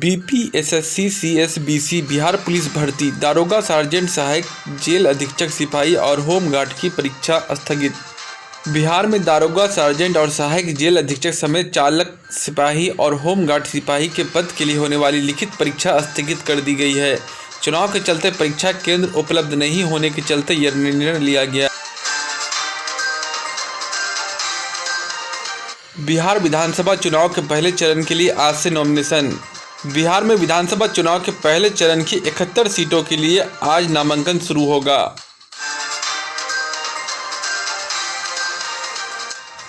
BPSC CSBC Bihar police भर्ती दारोगा sergeant सहायक जेल अधीक्षक सिपाही और होमगार्ड की परीक्षा स्थगित। बिहार में दारोगा सार्जेंट और सहायक जेल अधीक्षक समेत चालक सिपाही और होमगार्ड सिपाही के पद के लिए होने वाली लिखित परीक्षा स्थगित कर दी गई है। चुनाव के चलते परीक्षा केंद्र उपलब्ध नहीं होने के चलते यह निर्णय लिया गया। बिहार विधानसभा चुनाव के पहले चरण के लिए आज से नॉमिनेशन। बिहार में विधानसभा चुनाव के पहले चरण की 71 सीटों के लिए आज नामांकन शुरू होगा।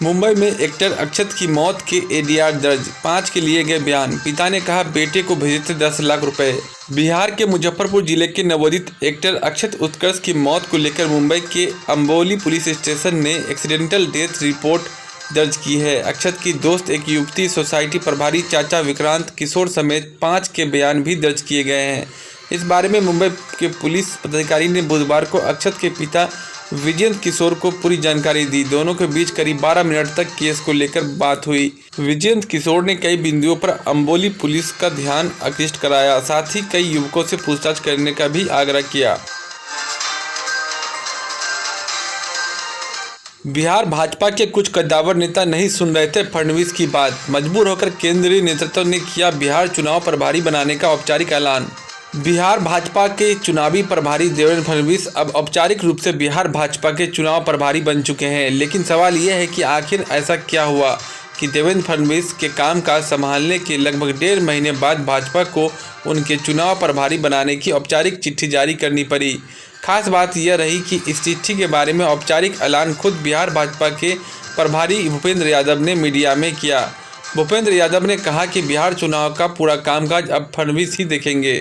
मुंबई में एक्टर अक्षत की मौत के एडीआर दर्ज, 5 के लिए गए बयान। पिता ने कहा बेटे को भेजे थे 10 लाख रुपए। बिहार के मुजफ्फरपुर जिले के नवोदित एक्टर अक्षत उत्कर्ष की मौत को लेकर मुंबई के अंबोली पुलिस स्टेशन ने एक्सीडेंटल डेथ रिपोर्ट दर्ज की है। अक्षत की दोस्त एक युवती, सोसाइटी प्रभारी चाचा विक्रांत किशोर समेत 5 के बयान भी दर्ज किए गए हैं। इस बारे में मुंबई के पुलिस पदाधिकारी ने बुधवार को अक्षत के पिता विजेंद्र किशोर को पूरी जानकारी दी। दोनों के बीच करीब 12 मिनट तक केस को लेकर बात हुई। विजेंद्र किशोर ने कई बिंदुओं पर अंबोली पुलिस का ध्यान आकृष्ट कराया, साथ ही कई युवकों से पूछताछ करने का भी आग्रह किया। बिहार भाजपा के कुछ कद्दावर नेता नहीं सुन रहे थे फडणवीस की बात। मजबूर होकर केंद्रीय नेतृत्व ने किया बिहार चुनाव प्रभारी बनाने का औपचारिक ऐलान। बिहार भाजपा के चुनावी प्रभारी देवेंद्र फडणवीस अब औपचारिक रूप से बिहार भाजपा के चुनाव प्रभारी बन चुके हैं। लेकिन सवाल यह है कि आखिर ऐसा क्या हुआ कि देवेंद्र फडणवीस के कामकाज संभालने के लगभग 1.5 महीने बाद भाजपा को उनके चुनाव प्रभारी बनाने की औपचारिक चिट्ठी जारी करनी पड़ी। खास बात यह रही कि इस चिट्ठी के बारे में औपचारिक ऐलान खुद बिहार भाजपा के प्रभारी भूपेंद्र यादव ने मीडिया में किया। भूपेंद्र यादव ने कहा कि बिहार चुनाव का पूरा कामकाज अब फडणवीस ही देखेंगे।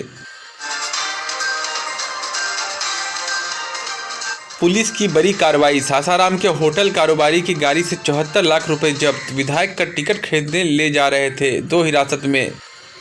पुलिस की बड़ी कार्रवाई। सासाराम के होटल कारोबारी की गाड़ी से 74 लाख रुपए जब्त। विधायक का टिकट खरीदने ले जा रहे थे, 2 हिरासत में।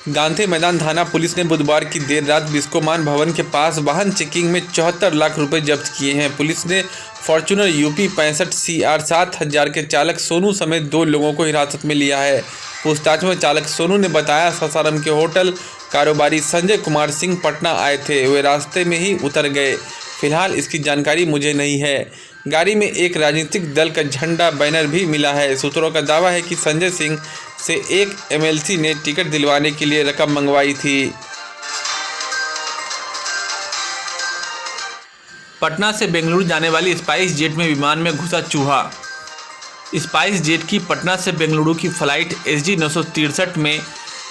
गांधी मैदान थाना पुलिस ने बुधवार की देर रात बिस्कोमान भवन के पास वाहन चेकिंग में 74 लाख रुपए जब्त किए हैं। पुलिस ने फॉर्च्यूनर यूपी 65 CR 7000 के चालक सोनू समेत 2 लोगों को हिरासत में लिया है। पूछताछ में चालक सोनू ने बताया सासाराम के होटल कारोबारी संजय कुमार सिंह पटना आए थे, वे रास्ते में ही उतर गए। फिलहाल इसकी जानकारी मुझे नहीं है। गाड़ी में एक राजनीतिक दल का झंडा बैनर भी मिला है। सूत्रों का दावा है कि संजय सिंह से एक MLC ने टिकट दिलवाने के लिए रकम मंगवाई थी। पटना से बेंगलुरु जाने वाली स्पाइस जेट में विमान में घुसा चूहा। स्पाइस जेट की पटना से बेंगलुरु की फ्लाइट SG 963 में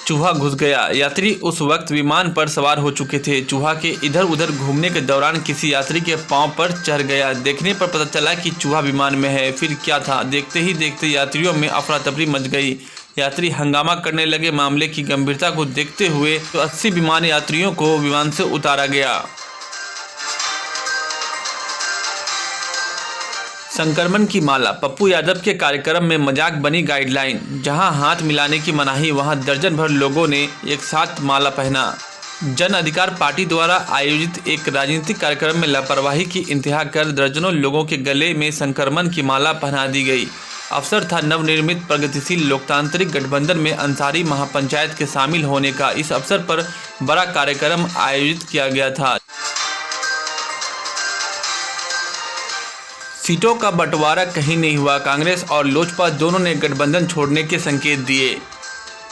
चूहा घुस गया। यात्री उस वक्त विमान पर सवार हो चुके थे। चूहा के इधर उधर घूमने के दौरान किसी यात्री के पांव पर चढ़ गया। देखने पर पता चला कि चूहा विमान में है। फिर क्या था, देखते ही देखते यात्रियों में अफरा तफरी मच गई। यात्री हंगामा करने लगे। मामले की गंभीरता को देखते हुए 80 विमान यात्रियों को विमान से उतारा गया। संक्रमण की माला। पप्पू यादव के कार्यक्रम में मजाक बनी गाइडलाइन। जहां हाथ मिलाने की मनाही, वहां दर्जन भर लोगों ने एक साथ माला पहना। जन अधिकार पार्टी द्वारा आयोजित एक राजनीतिक कार्यक्रम में लापरवाही की इंतहा कर दर्जनों लोगों के गले में संक्रमण की माला पहना दी गई। अवसर था नवनिर्मित प्रगतिशील लोकतांत्रिक गठबंधन में अंसारी महापंचायत के शामिल होने का। इस अवसर पर बड़ा कार्यक्रम आयोजित किया गया था। सीटों का बंटवारा कहीं नहीं हुआ। कांग्रेस और लोजपा दोनों ने गठबंधन छोड़ने के संकेत दिए।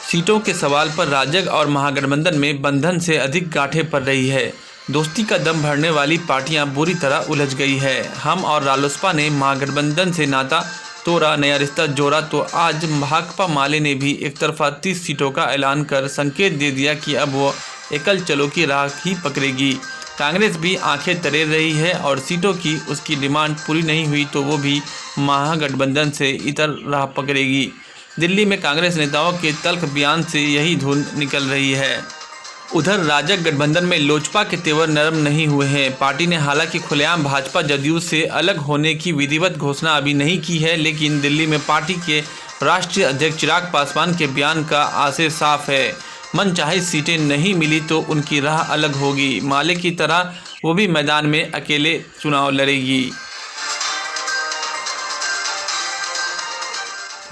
सीटों के सवाल पर राजग और महागठबंधन में बंधन से अधिक गांठें पड़ रही है। दोस्ती का दम भरने वाली पार्टियां बुरी तरह उलझ गई है। हम और रालोसपा ने महागठबंधन से नाता तोड़ा, नया रिश्ता जोड़ा, तो आज भाकपा माले ने भी एक तरफा 30 सीटों का ऐलान कर संकेत दे दिया कि अब वो एकल चलो की राह ही पकड़ेगी। कांग्रेस भी आंखें तरेर रही है और सीटों की उसकी डिमांड पूरी नहीं हुई तो वो भी महागठबंधन से इतर राह पकड़ेगी। दिल्ली में कांग्रेस नेताओं के तल्ख बयान से यही धुन निकल रही है। उधर राजग गठबंधन में लोजपा के तेवर नरम नहीं हुए हैं। पार्टी ने हालांकि खुलेआम भाजपा जदयू से अलग होने की विधिवत घोषणा अभी नहीं की है, लेकिन दिल्ली में पार्टी के राष्ट्रीय अध्यक्ष चिराग पासवान के बयान का आशय साफ है। मनचाही सीटें नहीं मिली तो उनकी राह अलग होगी। माले की तरह वो भी मैदान में अकेले चुनाव लड़ेगी।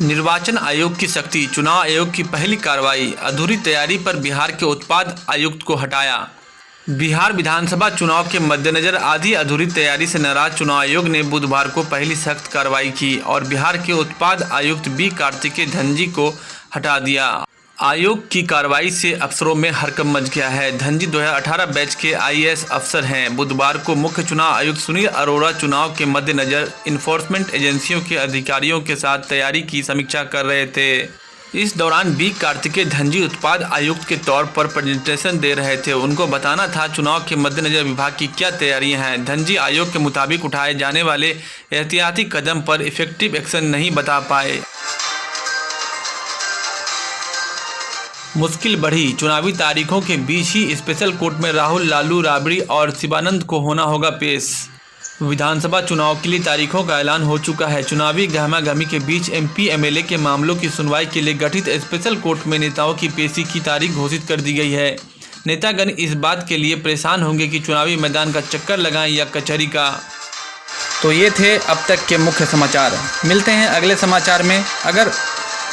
निर्वाचन आयोग की सख्ती, चुनाव आयोग की पहली कार्रवाई, अधूरी तैयारी पर बिहार के उत्पाद आयुक्त को हटाया। बिहार विधानसभा चुनाव के मद्देनजर आधी अधूरी तैयारी से नाराज चुनाव आयोग ने बुधवार को पहली सख्त कार्रवाई की और बिहार के उत्पाद आयुक्त बी कार्तिकेय धनजी को हटा दिया। आयोग की कार्रवाई से अफसरों में हड़कंप मच गया है। धनजी 2018 बैच के आईएएस अफसर हैं। बुधवार को मुख्य चुनाव आयुक्त सुनील अरोड़ा चुनाव के मद्देनजर इन्फोर्समेंट एजेंसियों के अधिकारियों के साथ तैयारी की समीक्षा कर रहे थे। इस दौरान बी कार्तिकेय धनजी उत्पाद आयुक्त के तौर पर प्रेजेंटेशन दे रहे थे। उनको बताना था चुनाव के मद्देनजर विभाग की क्या तैयारियां हैं। धनजी आयोग के मुताबिक उठाए जाने वाले एहतियाती कदम पर इफेक्टिव एक्शन नहीं बता पाए। मुश्किल बढ़ी, चुनावी तारीखों के बीच ही स्पेशल कोर्ट में राहुल, लालू, राबड़ी और शिवानंद को होना होगा पेश। विधानसभा चुनाव के लिए तारीखों का ऐलान हो चुका है। चुनावी गहमागहमी के बीच एमपी एमएलए के मामलों की सुनवाई के लिए गठित स्पेशल कोर्ट में नेताओं की पेशी की तारीख घोषित कर दी गई है। नेतागण इस बात के लिए परेशान होंगे कि चुनावी मैदान का चक्कर लगाएं या कचहरी का। तो ये थे अब तक के मुख्य समाचार। मिलते हैं अगले समाचार में। अगर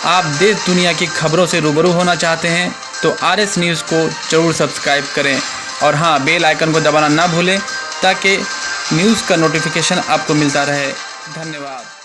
आप देश दुनिया की खबरों से रूबरू होना चाहते हैं तो RS न्यूज़ को ज़रूर सब्सक्राइब करें और हाँ, बेल आइकन को दबाना ना भूलें ताकि न्यूज़ का नोटिफिकेशन आपको मिलता रहे। धन्यवाद।